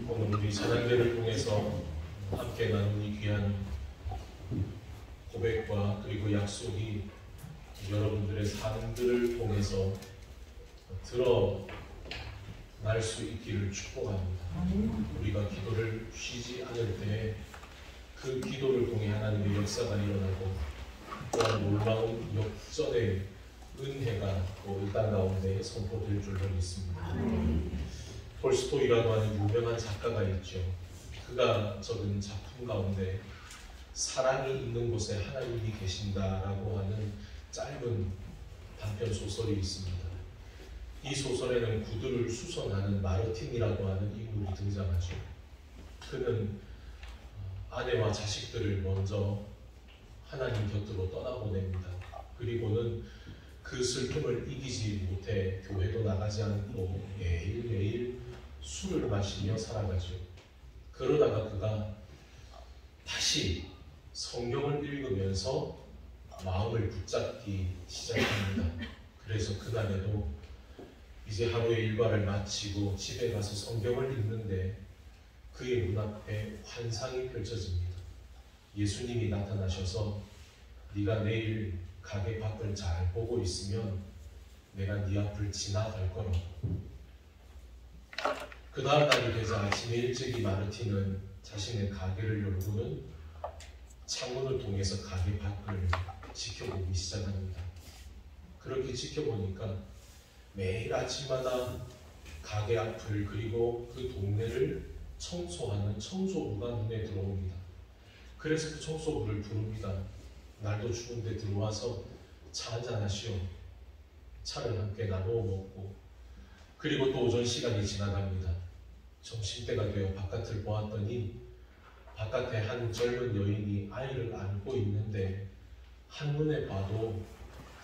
오늘 우리 찬양대를 통해서 함께 나눈 이 귀한 고백과 그리고 약속이 여러분들의 삶들을 통해서 드러날 수 있기를 축복합니다. 우리가 기도를 쉬지 않을 때 그 기도를 통해 하나님의 역사가 일어나고 또한 놀라운 역전의 은혜가 또 이 땅 가운데 선포될 줄로 믿습니다. 톨스토이라고 하는 유명한 작가가 있죠. 그가 적은 작품 가운데 사랑이 있는 곳에 하나님이 계신다라고 하는 짧은 단편 소설이 있습니다. 이 소설에는 구두를 수선하는 마르틴이라고 하는 인물이 등장하죠. 그는 아내와 자식들을 먼저 하나님 곁으로 떠나보냅니다. 그리고는 그 슬픔을 이기지 못해 교회도 나가지 않고 매일매일 술을 마시며 살아가죠. 그러다가 그가 다시 성경을 읽으면서 마음을 붙잡기 시작합니다. 그래서 그날에도 이제 하루의 일과를 마치고 집에 가서 성경을 읽는데 그의 눈앞에 환상이 펼쳐집니다. 예수님이 나타나셔서 네가 내일 가게 밖을 잘 보고 있으면 내가 네 앞을 지나갈 거라고. 그 다음 날이 되자 아침에 일찍이 마르틴은 자신의 가게를 열고는 창문을 통해서 가게 밖을 지켜보기 시작합니다. 그렇게 지켜보니까 매일 아침마다 가게 앞을 그리고 그 동네를 청소하는 청소부가 눈에 들어옵니다. 그래서 그 청소부를 부릅니다. 날도 추운데 들어와서 차 한잔 하시오. 차를 함께 나누어 먹고 그리고 또 오전 시간이 지나갑니다. 점심때가 되어 바깥을 보았더니 바깥에 한 젊은 여인이 아이를 안고 있는데 한눈에 봐도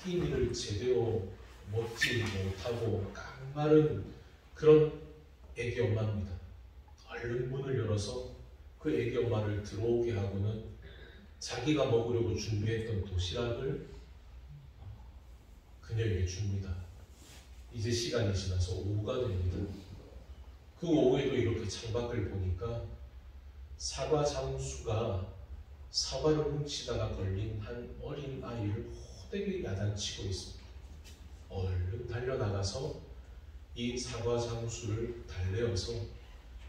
끼니를 제대로 먹지 못하고 깡마른 그런 애기 엄마입니다. 얼른 문을 열어서 그 애기 엄마를 들어오게 하고는 자기가 먹으려고 준비했던 도시락을 그녀에게 줍니다. 이제 시간이 지나서 오후가 됩니다. 그 오후에도 이렇게 창밖을 보니까 사과 장수가 사과를 훔치다가 걸린 한 어린 아이를 호되게 야단치고 있습니다. 얼른 달려나가서 이 사과 장수를 달래어서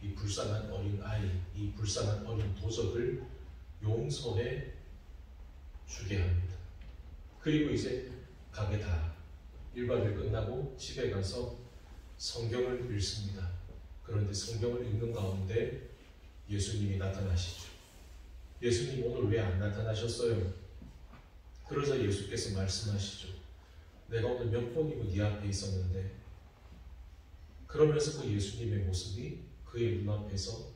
이 불쌍한 어린 아이, 이 불쌍한 어린 도적을 용서해 주게 합니다. 그리고 이제 가게 다 일과를 끝나고 집에 가서 성경을 읽습니다. 그런데 성경을 읽는 가운데 예수님이 나타나시죠. 예수님 오늘 왜 안 나타나셨어요? 그러자 예수께서 말씀하시죠. 내가 오늘 몇 번이고 네 앞에 있었는데. 그러면서 그 예수님의 모습이 그의 눈앞에서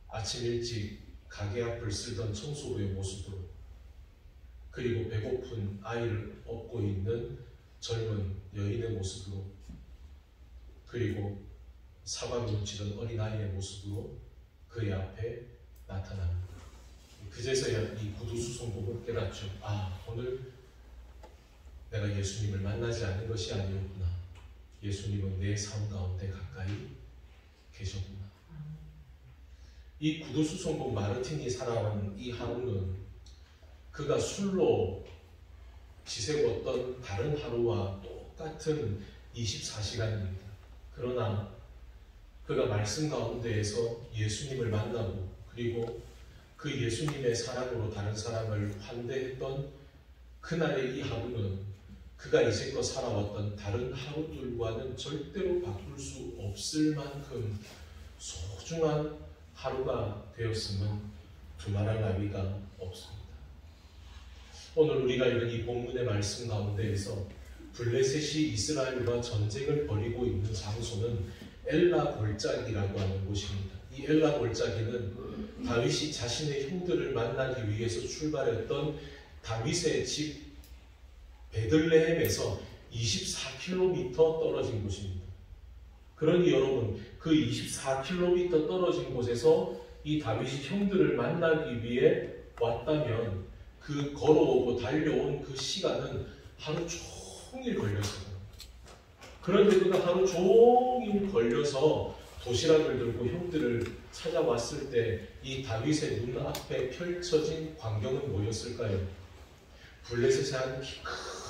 아침 일찍 가게 앞을 쓸던 청소부의 모습으로 그리고 배고픈 아이를 업고 있는 젊은 여인의 모습으로 그리고 사과를 훔치던 어린아이의 모습으로 그의 앞에 나타납니다. 그제서야 이 구두수송복을 깨닫죠. 아, 오늘 내가 예수님을 만나지 않은 것이 아니었구나. 예수님은 내 삶 가운데 가까이 계셨구나. 이 구두수송복 마르틴이 살아온 이 하루는 그가 술로 지새웠던 다른 하루와 똑같은 24시간입니다. 그러나 그가 말씀 가운데에서 예수님을 만나고 그리고 그 예수님의 사랑으로 다른 사람을 환대했던 그날의 이 하루는 그가 이제껏 살아왔던 다른 하루들과는 절대로 바꿀 수 없을 만큼 소중한 하루가 되었음은 두말할 나위가 없습니다. 오늘 우리가 읽은 이 본문의 말씀 가운데에서 블레셋이 이스라엘과 전쟁을 벌이고 있는 장소는 엘라 골짜기라고 하는 곳입니다. 이 엘라 골짜기는 다윗이 자신의 형들을 만나기 위해서 출발했던 다윗의 집 베들레헴에서 24km 떨어진 곳입니다. 그러니 여러분, 그 24km 떨어진 곳에서 이 다윗이 형들을 만나기 위해 왔다면 그 걸어오고 달려온 그 시간은 하루 종일 걸렸어요. 그런데 그가 하루 종일 걸려서 도시락을 들고 형들을 찾아왔을 때 이 다윗의 눈앞에 펼쳐진 광경은 뭐였을까요? 블레셋의 한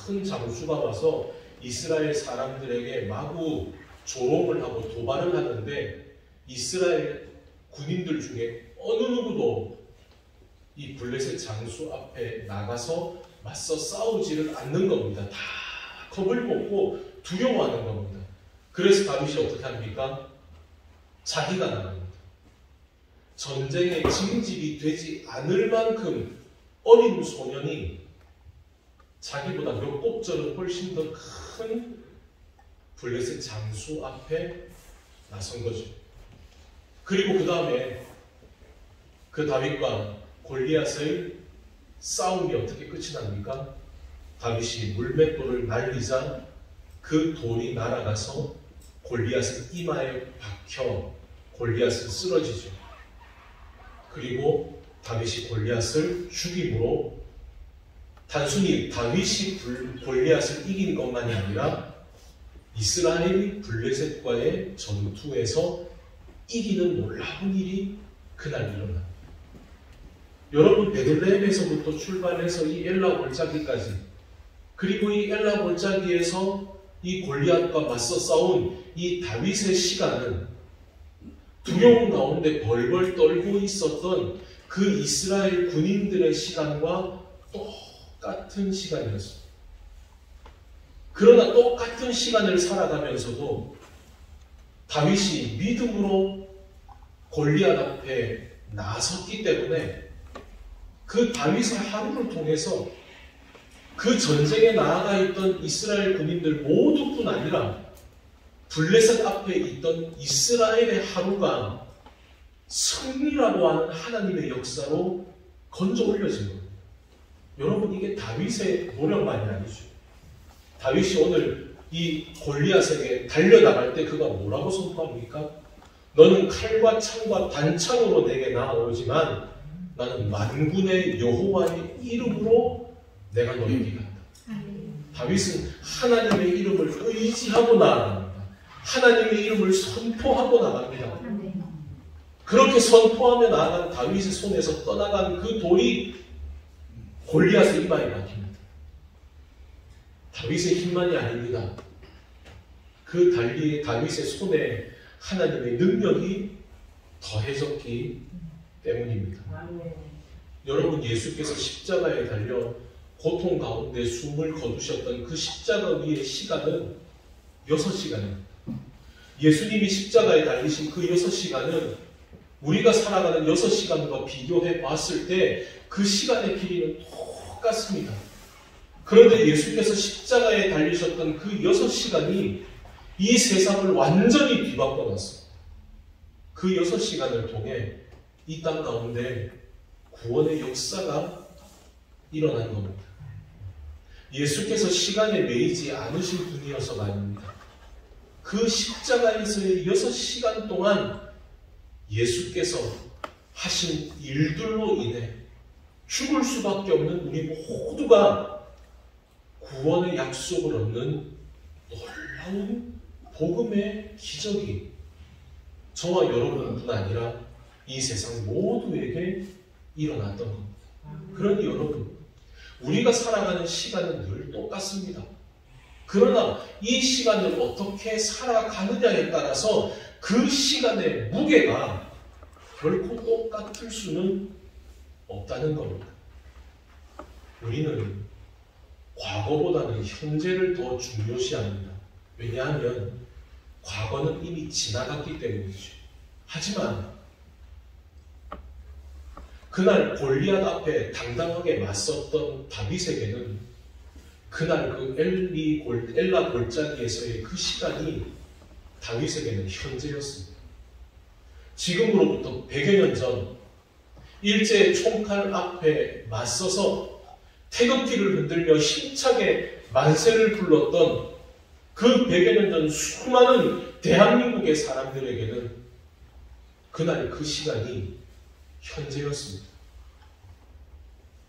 큰 장수가 와서 이스라엘 사람들에게 마구 조롱을 하고 도발을 하는데 이스라엘 군인들 중에 어느 누구도 이 블레셋 장수 앞에 나가서 맞서 싸우지를 않는 겁니다. 다 겁을 먹고 두려워하는 겁니다. 그래서 다윗이 어떻게 합니까? 자기가 나갑니다. 전쟁의 징집이 되지 않을 만큼 어린 소년이 자기보다 몇 곱절은 훨씬 더 큰 블레셋 장수 앞에 나선 거죠. 그리고 그 다음에 그 다윗과 골리앗의 싸움이 어떻게 끝이 납니까? 다윗이 물맷돌을 날리자 그 돌이 날아가서 골리앗의 이마에 박혀 골리앗은 쓰러지죠. 그리고 다윗이 골리앗을 죽임으로 단순히 다윗이 골리앗을 이긴 것만이 아니라 이스라엘이 블레셋과의 전투에서 이기는 놀라운 일이 그날 일어납니다. 여러분, 베들레헴에서부터 출발해서 이 엘라 골짜기까지, 그리고 이 엘라 골짜기에서 이 골리앗과 맞서 싸운 이 다윗의 시간은 두려움 가운데 벌벌 떨고 있었던 그 이스라엘 군인들의 시간과 똑같은 시간이었습니다. 그러나 똑같은 시간을 살아가면서도 다윗이 믿음으로 골리앗 앞에 나섰기 때문에 그 다윗의 하루를 통해서 그 전쟁에 나아가 있던 이스라엘 군인들 모두뿐 아니라 블레셋 앞에 있던 이스라엘의 하루가 승리라고 하는 하나님의 역사로 건져 올려진 겁니다. 여러분, 이게 다윗의 노력만이 아니죠. 다윗이 오늘 이 골리앗에게 달려나갈 때 그가 뭐라고 선포합니까? 너는 칼과 창과 단창으로 내게 나아오지만 나는 만군의 여호와의 이름으로 내가 너를 이긴다. 다윗은 하나님의 이름을 의지하고 나아갑니다. 하나님의 이름을 선포하고 나갑니다. 그렇게 선포하며 나아간 다윗의 손에서 떠나간 그 돌이 골리앗의 이마에 박힙니다. 다윗의 힘만이 아닙니다. 그 다윗의 손에 하나님의 능력이 더해졌기 때문입니다. 여러분, 예수께서 십자가에 달려 고통 가운데 숨을 거두셨던 그 십자가 위의 시간은 6시간입니다. 예수님이 십자가에 달리신 그 6시간은 우리가 살아가는 6시간과 비교해 봤을 때 그 시간의 길이는 똑같습니다. 그런데 예수께서 십자가에 달리셨던 그 6시간이 이 세상을 완전히 뒤바꿔 놨습니다. 그 6시간을 통해 이 땅 가운데 구원의 역사가 일어난 겁니다. 예수께서 시간에 매이지 않으신 분이어서가 아닙니다. 그 십자가에서의 6시간 동안 예수께서 하신 일들로 인해 죽을 수밖에 없는 우리 모두가 구원의 약속을 얻는 놀라운 복음의 기적이 저와 여러분뿐 아니라 이 세상 모두에게 일어났던 겁니다. 그러니 여러분, 우리가 살아가는 시간은 늘 똑같습니다. 그러나 이 시간을 어떻게 살아가느냐에 따라서 그 시간의 무게가 결코 똑같을 수는 없다는 겁니다. 우리는 과거보다는 현재를 더 중요시합니다. 왜냐하면 과거는 이미 지나갔기 때문이죠. 하지만 그날 골리앗 앞에 당당하게 맞섰던 다윗에게는 그날 그 엘라 골짜기에서의 그 시간이 다윗에게는 현재였습니다. 지금으로부터 100여 년 전 일제의 총칼 앞에 맞서서 태극기를 흔들며 힘차게 만세를 불렀던 그 100여 년 전 수많은 대한민국의 사람들에게는 그날 그 시간이 현재였습니다.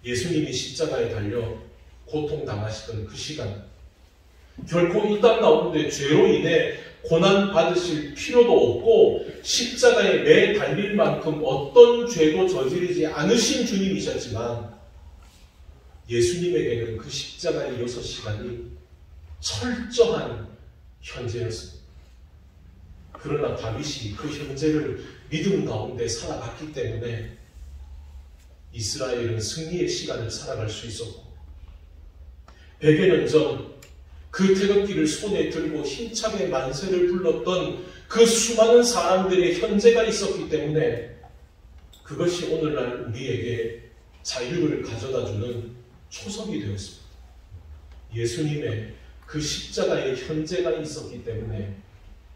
예수님이 십자가에 달려 고통당하시던 그 시간, 결코 이 땅 가운데 죄로 인해 고난 받으실 필요도 없고 십자가에 매 달릴 만큼 어떤 죄도 저지르지 않으신 주님이셨지만 예수님에게는 그 십자가의 6시간이 철저한 현재였습니다. 그러나 다윗이 그 현재를 믿음 가운데 살아갔기 때문에 이스라엘은 승리의 시간을 살아갈 수 있었고 100여 년 전 그 태극기를 손에 들고 힘차게 만세를 불렀던 그 수많은 사람들의 현재가 있었기 때문에 그것이 오늘날 우리에게 자유를 가져다주는 초석이 되었습니다. 예수님의 그 십자가의 현재가 있었기 때문에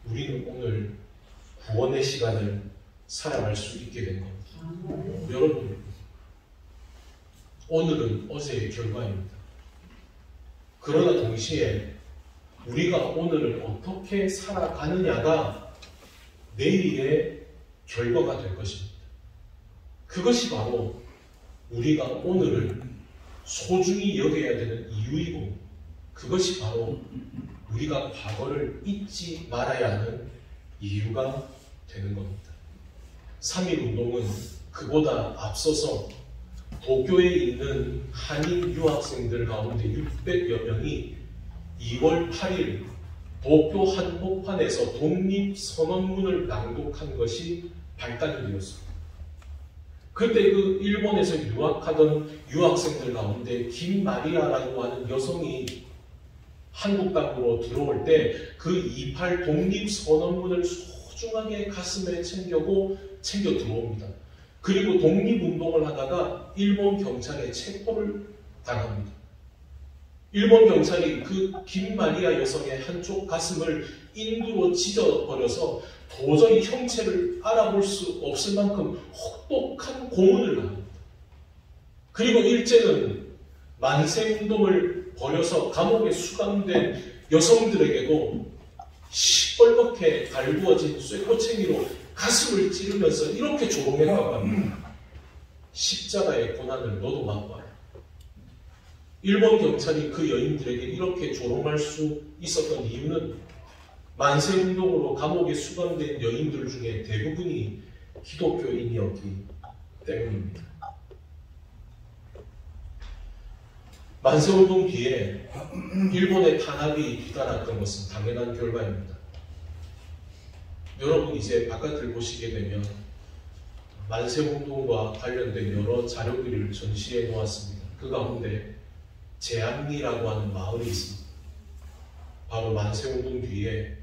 우리는 오늘 구원의 시간을 살아갈 수 있게 된 겁니다. 여러분, 오늘은 어제의 결과입니다. 그러나 동시에 우리가 오늘을 어떻게 살아가느냐가 내일의 결과가 될 것입니다. 그것이 바로 우리가 오늘을 소중히 여겨야 되는 이유이고 그것이 바로 우리가 과거를 잊지 말아야 하는 이유가 되는 겁니다. 3.1운동은 그보다 앞서서 도쿄에 있는 한인 유학생들 가운데 600여 명이 2월 8일 도쿄 한복판에서 독립선언문을 낭독한 것이 발단이 되었습니다. 그때 그 일본에서 유학하던 유학생들 가운데 김마리아라고 하는 여성이 한국 땅으로 들어올 때 그 28 독립선언문을 소중하게 가슴에 챙겨 들어옵니다. 그리고 독립운동을 하다가 일본 경찰에 체포를 당합니다. 일본 경찰이 그 김마리아 여성의 한쪽 가슴을 인두로 찢어버려서 도저히 형체를 알아볼 수 없을 만큼 혹독한 고문을 합니다. 그리고 일제는 만세운동을 벌여서 감옥에 수감된 여성들에게도 시뻘겋게 갈구어진 쇠꼬챙이로 가슴을 찌르면서 이렇게 조롱했다고 합니다. 십자가의 고난을 너도 맛봐라. 일본 경찰이 그 여인들에게 이렇게 조롱할 수 있었던 이유는 만세운동으로 감옥에 수감된 여인들 중에 대부분이 기독교인이었기 때문입니다. 만세운동 뒤에 일본의 탄압이 뒤따랐던 것은 당연한 결과입니다. 여러분 이제 바깥을 보시게 되면 만세운동과 관련된 여러 자료들을 전시해 놓았습니다. 그 가운데 제암리라고 하는 마을이 있습니다. 바로 만세운동 뒤에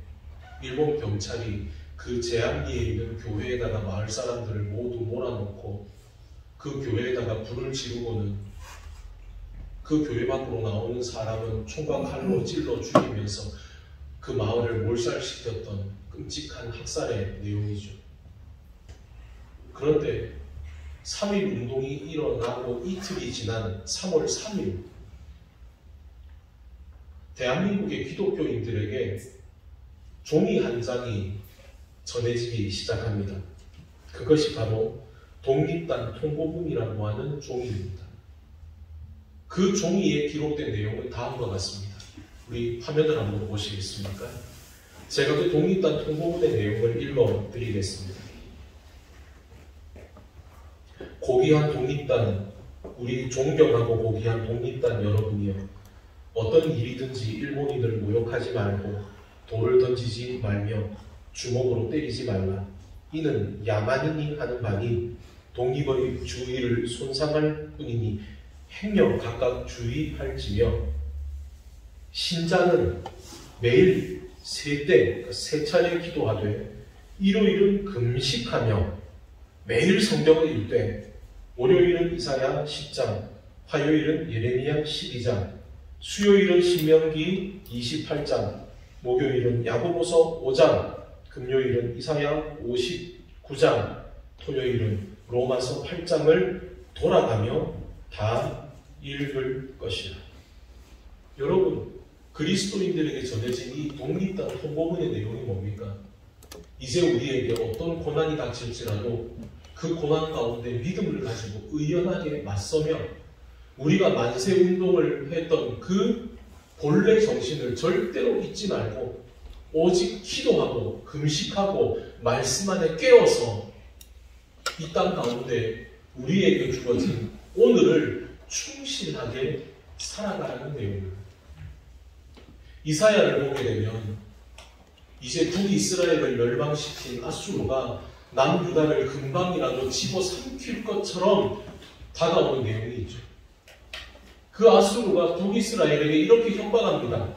일본 경찰이 그 제암리에 있는 교회에다가 마을 사람들을 모두 몰아놓고 그 교회에다가 불을 지르고는 그 교회 밖으로 나오는 사람은 총과 칼로 찔러 죽이면서 그 마을을 몰살시켰던 끔찍한 학살의 내용이죠. 그런데 3.1 운동이 일어나고 이틀이 지난 3월 3일 대한민국의 기독교인들에게 종이 한 장이 전해지기 시작합니다. 그것이 바로 독립단 통보문이라고 하는 종이입니다. 그 종이에 기록된 내용은 다음과 같습니다. 우리 화면을 한번 보시겠습니까? 제가 그 독립단 통보문의 내용을 읽어드리겠습니다. 고귀한 독립단, 우리 존경하고 고귀한 독립단 여러분이여, 어떤 일이든지 일본인을 모욕하지 말고 돌을 던지지 말며 주먹으로 때리지 말라. 이는 야만인이 하는 바니 독립의 주의를 손상할 뿐이니 행여 각각 주의할지며, 신자는 매일 세 차례 기도하되 일요일은 금식하며 매일 성경을 읽되 월요일은 이사야 10장, 화요일은 예레미야 12장, 수요일은 신명기 28장, 목요일은 야고보서 5장, 금요일은 이사야 59장, 토요일은 로마서 8장을 돌아가며 다 읽을 것이라. 여러분, 그리스도인들에게 전해진 이 독립단 통보문의 내용이 뭡니까? 이제 우리에게 어떤 고난이 닥칠지라도 그 고난 가운데 믿음을 가지고 의연하게 맞서며 우리가 만세운동을 했던 그 본래 정신을 절대로 잊지 말고 오직 기도하고 금식하고 말씀 안에 깨어서 이 땅 가운데 우리에게 주어진 오늘을 충실하게 살아가라는 내용입니다. 이사야를 보게 되면 이제 북이스라엘을 멸망시킨 아수르가 남유다를 금방이라도 집어삼킬 것처럼 다가오는 내용이 있죠. 그 아수르가 북이스라엘에게 이렇게 협박합니다.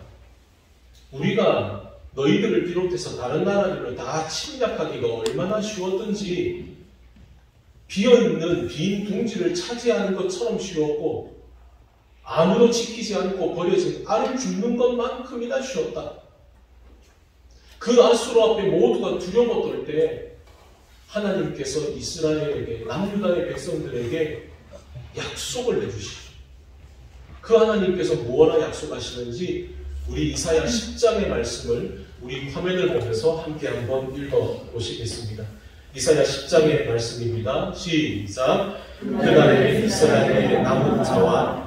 우리가 너희들을 비롯해서 다른 나라들을 다 침략하기가 얼마나 쉬웠든지 비어있는 빈 둥지를 차지하는 것처럼 쉬웠고 아무도 지키지 않고 버려진 알을 줍는 것만큼이나 쉬웠다. 그 아수르 앞에 모두가 두려워 떨 때 하나님께서 이스라엘에게 남유다의 백성들에게 약속을 해주시죠. 그 하나님께서 무엇라 약속하시는지 우리 이사야 10장의 말씀을 우리 화면을 보면서 함께 한번 읽어보시겠습니다. 이사야 10장의 말씀입니다. 시작! 그날에 이스라엘의 남은 자와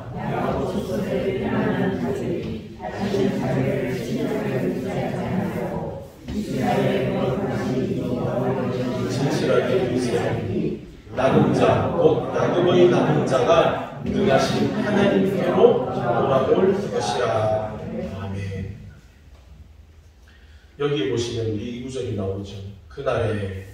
진실하게 이스라엘이 남은 자, 곧 야곱의 남은 자가 능하신 하나님께로 돌아올 것이라. 아멘. 여기에 보시면 이 구절이 나오죠. 그날에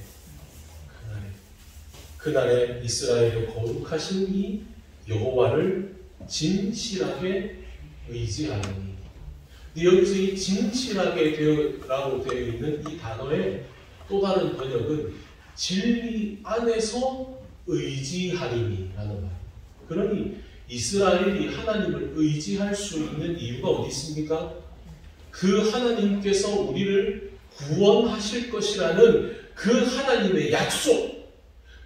이스라엘의 거룩하신 이 여호와를 진실하게 의지하니. 여기서 이 진실하게 라고 되어 있는 이 단어의 또 다른 번역은 진리 안에서 의지하리니 라는 말. 그러니 이스라엘이 하나님을 의지할 수 있는 이유가 어디 있습니까? 그 하나님께서 우리를 구원하실 것이라는 그 하나님의 약속,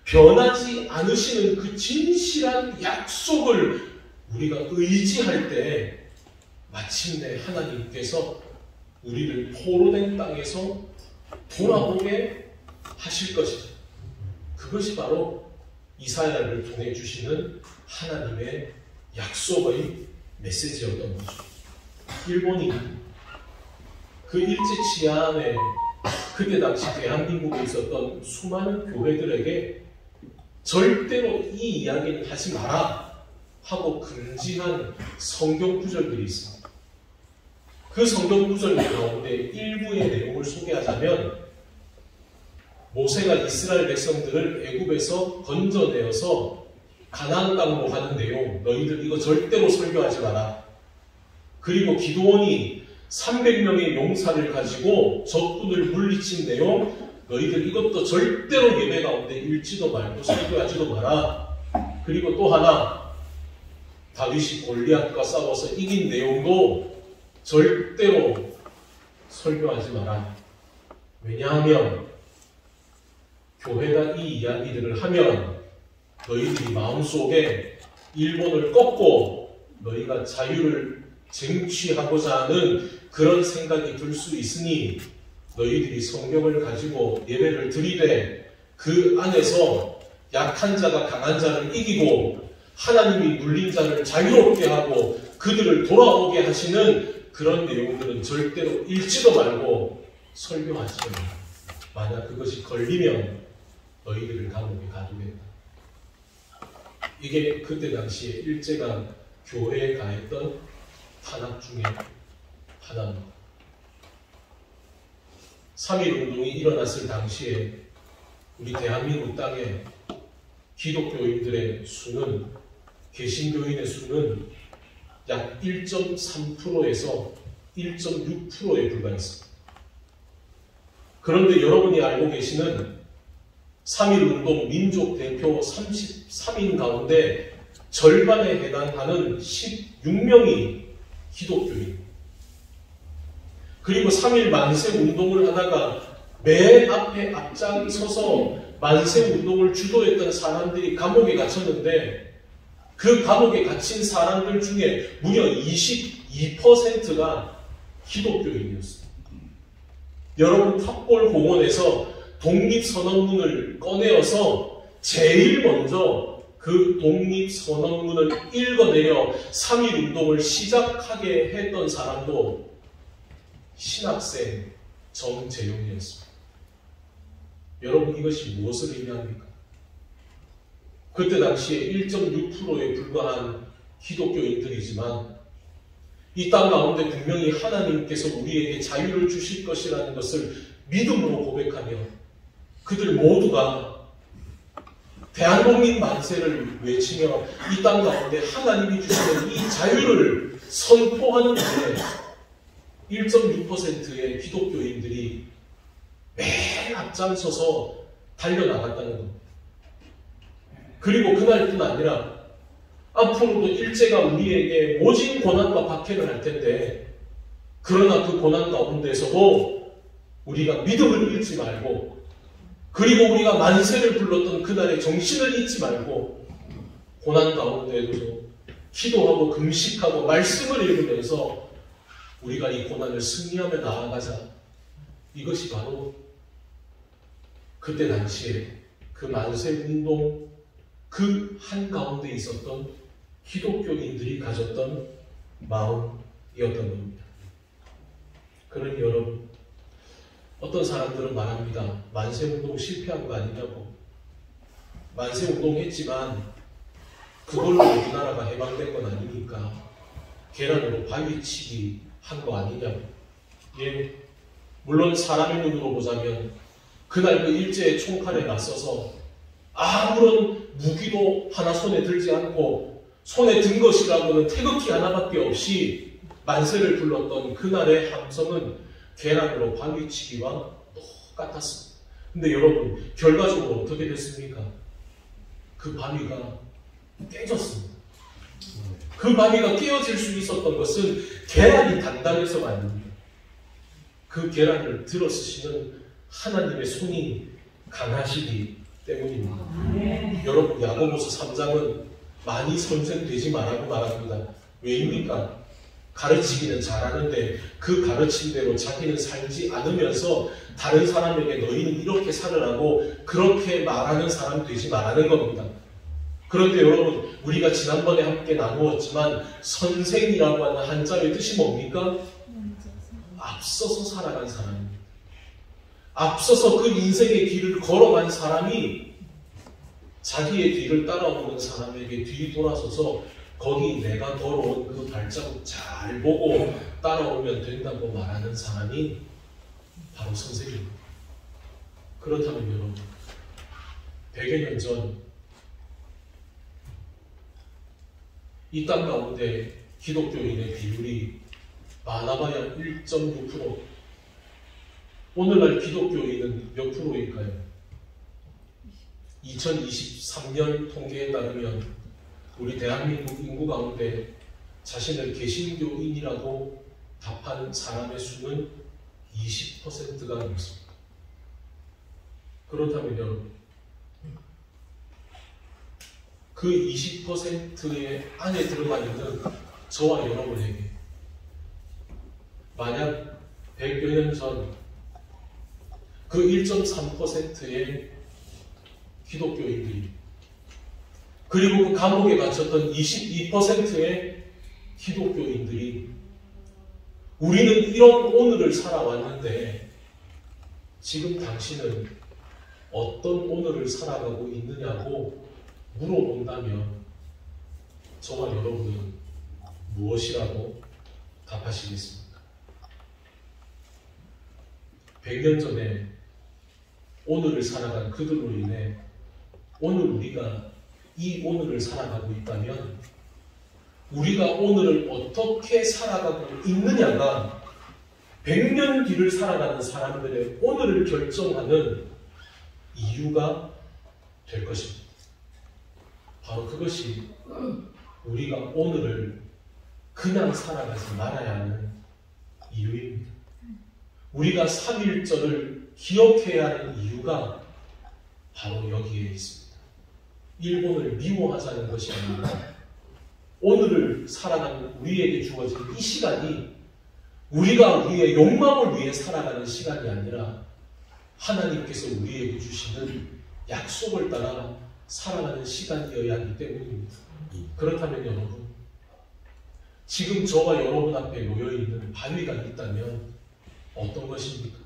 변하지 않으시는 그 진실한 약속을 우리가 의지할 때 마침내 하나님께서 우리를 포로된 땅에서 돌아오게 하실 것이다. 그것이 바로 이사야를 통해 주시는 하나님의 약속의 메시지였던 거죠. 일본이 그 일제 치안에 그때 당시 대한민국에 있었던 수많은 교회들에게 절대로 이 이야기는 하지 마라 하고 금지한 성경 구절들이 있습니다. 그 성경 구절 가운데 일부의 내용을 소개하자면 모세가 이스라엘 백성들을 애굽에서 건져내어서 가나안 땅으로 가는 내용, 너희들 이거 절대로 설교하지 마라. 그리고 기드온이 300명의 용사를 가지고 적군을 물리친 내용, 너희들 이것도 절대로 예배 가운데 읽지도 말고 설교하지도 마라. 그리고 또 하나, 다윗이 골리앗과 싸워서 이긴 내용도 절대로 설교하지 마라. 왜냐하면 교회가 이 이야기들을 하면 너희들이 마음속에 일본을 꺾고 너희가 자유를 쟁취하고자 하는 그런 생각이 들 수 있으니 너희들이 성경을 가지고 예배를 드리되 그 안에서 약한 자가 강한 자를 이기고 하나님이 물린 자를 자유롭게 하고 그들을 돌아오게 하시는 그런 내용들은 절대로 읽지도 말고 설교하지 마라. 만약 그것이 걸리면 너희들을 감옥에 가두겠다. 이게 그때 당시에 일제가 교회에 가했던 탄압 중에 하나입니다. 3.1운동이 일어났을 당시에 우리 대한민국 땅에 기독교인들의 수는, 개신교인의 수는 약 1.3%에서 1.6%에 불과했습니다. 그런데 여러분이 알고 계시는 3.1운동 민족 대표 33인 가운데 절반에 해당하는 16명이 기독교인. 그리고 3.1 만세 운동을 하다가 맨 앞에 앞장이 서서 만세 운동을 주도했던 사람들이 감옥에 gat혔는데 그 감옥에 갇힌 사람들 중에 무려 22%가 기독교인이었습니다. 여러분 탑골 공원에서 독립선언문을 꺼내어서 제일 먼저 그 그 독립선언문을 읽어내려 3.1운동을 시작하게 했던 사람도 신학생 정재용이었습니다. 여러분, 이것이 무엇을 의미합니까? 그때 당시에 1.6%에 불과한 기독교인들이지만 이 땅 가운데 분명히 하나님께서 우리에게 자유를 주실 것이라는 것을 믿음으로 고백하며 그들 모두가 대한독립 만세를 외치며 이 땅 가운데 하나님이 주시는 이 자유를 선포하는 데에 1.6%의 기독교인들이 맨 앞장서서 달려나갔다는 겁니다. 그리고 그날뿐 아니라 앞으로도 일제가 우리에게 모진 고난과 박해를 할 텐데, 그러나 그 고난 가운데서도 우리가 믿음을 잃지 말고, 그리고 우리가 만세를 불렀던 그날의 정신을 잊지 말고, 고난 가운데에도 기도하고 금식하고 말씀을 읽으면서 우리가 이 고난을 승리하며 나아가자. 이것이 바로 그때 당시에 그 만세 운동 그 한가운데 있었던 기독교인들이 가졌던 마음이었던 겁니다. 그러니 여러분, 어떤 사람들은 말합니다. 만세운동 실패한 거 아니냐고. 만세운동 했지만 그걸로 우리나라가 해방된 건 아니니까 계란으로 바위치기 한 거 아니냐고. 예, 물론 사람의 눈으로 보자면 그날 그 일제의 총칼에 맞서서 아무런 무기도 하나 손에 들지 않고 손에 든 것이라고는 태극기 하나밖에 없이 만세를 불렀던 그날의 함성은 계란으로 바위치기와 똑같았습니다. 근데 여러분, 결과적으로 어떻게 됐습니까? 그 바위가 깨졌습니다. 그 바위가 깨어질 수 있었던 것은 계란이 단단해서가 아닙니다. 그 계란을 들어 쓰시는 하나님의 손이 강하시기 때문입니다. 여러분, 야고보서 3장은 많이 선생되지 말라고 말합니다. 왜입니까? 가르치기는 잘하는데 그 가르침대로 자기는 살지 않으면서 다른 사람에게 너희는 이렇게 살으라고 그렇게 말하는 사람 되지 말라는 겁니다. 그런데 여러분, 우리가 지난번에 함께 나누었지만 선생이라고 하는 한자의 뜻이 뭡니까? 앞서서 살아간 사람입니다. 앞서서 그 인생의 길을 걸어간 사람이 자기의 뒤를 따라오는 사람에게 뒤돌아서서 거기 내가 걸어온 그 발자국 잘 보고 따라오면 된다고 말하는 사람이 바로 선생입니다. 그렇다면 여러분, 100여 년 전 이 땅 가운데 기독교인의 비율이 많아봐야 1.6%. 오늘날 기독교인은 몇 프로일까요? 2023년 통계에 따르면 우리 대한민국 인구 가운데 자신을 개신교인이라고 답하는 사람의 수는 20%가 넘습니다. 그렇다면 여러분, 그 20%의 안에 들어가 있는 저와 여러분에게 만약 100여 년 전 그 1.3%의 기독교인들이, 그리고 그 감옥에 갇혔던 22%의 기독교인들이 우리는 이런 오늘을 살아왔는데 지금 당신은 어떤 오늘을 살아가고 있느냐고 물어본다면 저와 여러분은 무엇이라고 답하시겠습니까? 100년 전에 오늘을 살아간 그들로 인해 오늘 우리가 이 오늘을 살아가고 있다면 우리가 오늘을 어떻게 살아가고 있느냐가 100년 뒤를 살아가는 사람들의 오늘을 결정하는 이유가 될 것입니다. 바로 그것이 우리가 오늘을 그냥 살아가지 말아야 하는 이유입니다. 우리가 3.1절을 기억해야 하는 이유가 바로 여기에 있습니다. 일본을 미워하자는 것이 아니라 오늘을 살아가는 우리에게 주어진 이 시간이 우리가 우리의 욕망을 위해 살아가는 시간이 아니라 하나님께서 우리에게 주시는 약속을 따라 살아가는 시간이어야 하기 때문입니다. 그렇다면 여러분, 지금 저와 여러분 앞에 놓여있는 바위가 있다면 어떤 것입니까?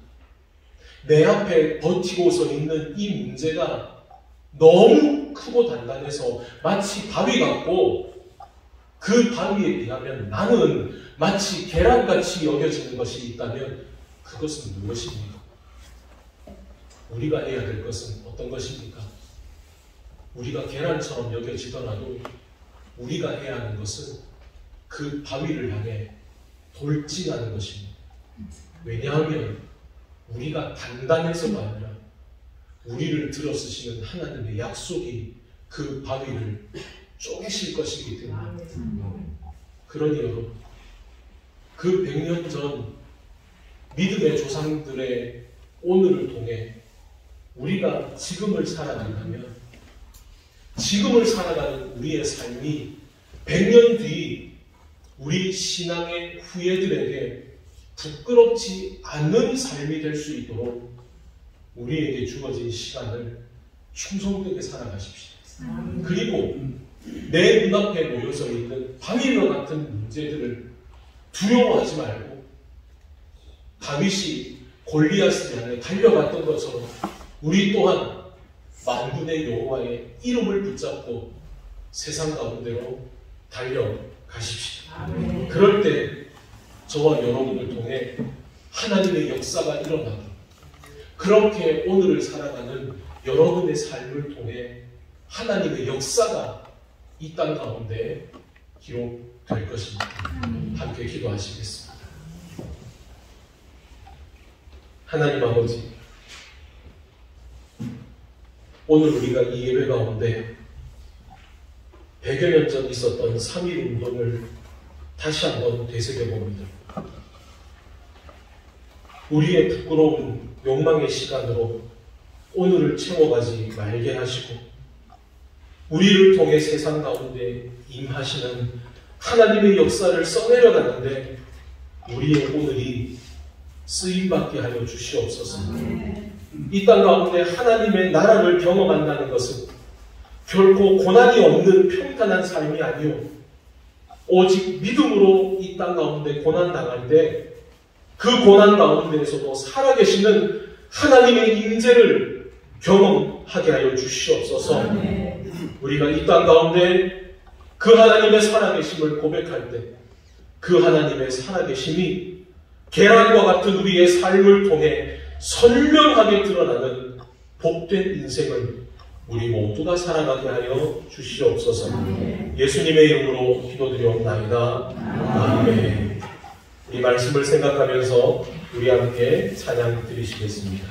내 앞에 버티고 서 있는 이 문제가 너무 크고 단단해서 마치 바위 같고, 그 바위에 비하면 나는 마치 계란같이 여겨지는 것이 있다면 그것은 무엇입니까? 우리가 해야 될 것은 어떤 것입니까? 우리가 계란처럼 여겨지더라도 우리가 해야 하는 것은 그 바위를 향해 돌진하는 것입니다. 왜냐하면 우리가 단단해서가 아니라 우리를 들어쓰시는 하나님의 약속이 그 바위를 쪼개실 것이기 때문에, 그러니 여러분, 그 100년 전 믿음의 조상들의 오늘을 통해 우리가 지금을 살아간다면, 지금을 살아가는 우리의 삶이 100년 뒤 우리 신앙의 후예들에게 부끄럽지 않은 삶이 될 수 있도록 우리에게 주어진 시간을 충성되게 살아가십시오. 그리고 내 눈앞에 모여서 있는 바위와 같은 문제들을 두려워하지 말고, 다윗이 골리앗을 향해 달려갔던 것처럼 우리 또한 만군의 여호와의 이름을 붙잡고 세상 가운데로 달려가십시오. 그럴 때 저와 여러분을 통해 하나님의 역사가 일어나고, 그렇게 오늘을 살아가는 여러분의 삶을 통해 하나님의 역사가 이 땅 가운데 기록될 것입니다. 함께 기도하시겠습니다. 하나님 아버지, 오늘 우리가 이 예배 가운데 100여 년 전 있었던 3.1 운동을 다시 한번 되새겨봅니다. 우리의 부끄러운 욕망의 시간으로 오늘을 채워가지 말게 하시고, 우리를 통해 세상 가운데 임하시는 하나님의 역사를 써내려가는데 우리의 오늘이 쓰임받게 하여 주시옵소서. 이 땅 가운데 하나님의 나라를 경험한다는 것은 결코 고난이 없는 평탄한 삶이 아니요, 오직 믿음으로 이 땅 가운데 고난당할 때 그 고난 가운데에서도 살아계시는 하나님의 임재를 경험하게 하여 주시옵소서. 우리가 이 땅 가운데 그 하나님의 살아계심을 고백할 때 그 하나님의 살아계심이 계란과 같은 우리의 삶을 통해 선명하게 드러나는 복된 인생을 우리 모두가 살아가게 하여 주시옵소서. 예수님의 이름으로 기도드리옵나이다. 아멘. 이 말씀을 생각하면서 우리 함께 찬양 드리시겠습니다.